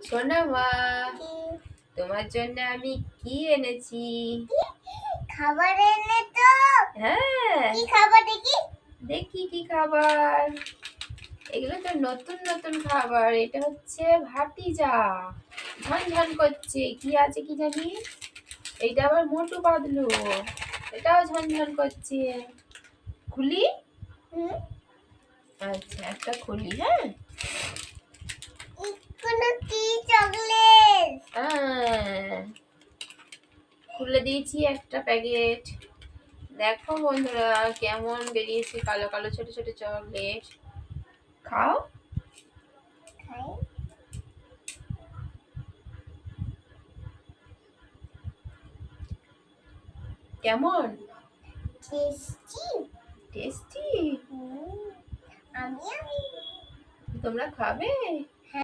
সোনা মা, কি তোমার জন্য আমি কি এনেছি? খাবার এনে তো? হ্যাঁ, কি খাবার দেখি? দেখি কি খাবার। এগুলো তো নতুন নতুন খাবার। এটা হচ্ছে ভাতিজা, ঝনঝন করছে। কি আছে কি জানি? এইটা আবার মোটু পাতলু, এটাও ঝনঝন করছে। খুলি? হুম, আচ্ছা, একটা খুলি। হ্যাঁ, কোনো কি চকলেট? আহ, খুলে দিয়েছি একটা প্যাকেট। দেখো বন্ধুরা, কেমন বেরিয়েছে কালো কালো ছোট ছোট চকলেট। খাও। খাই। কেমন টেস্টি। টেস্টি? আমি তোমরা খাবে?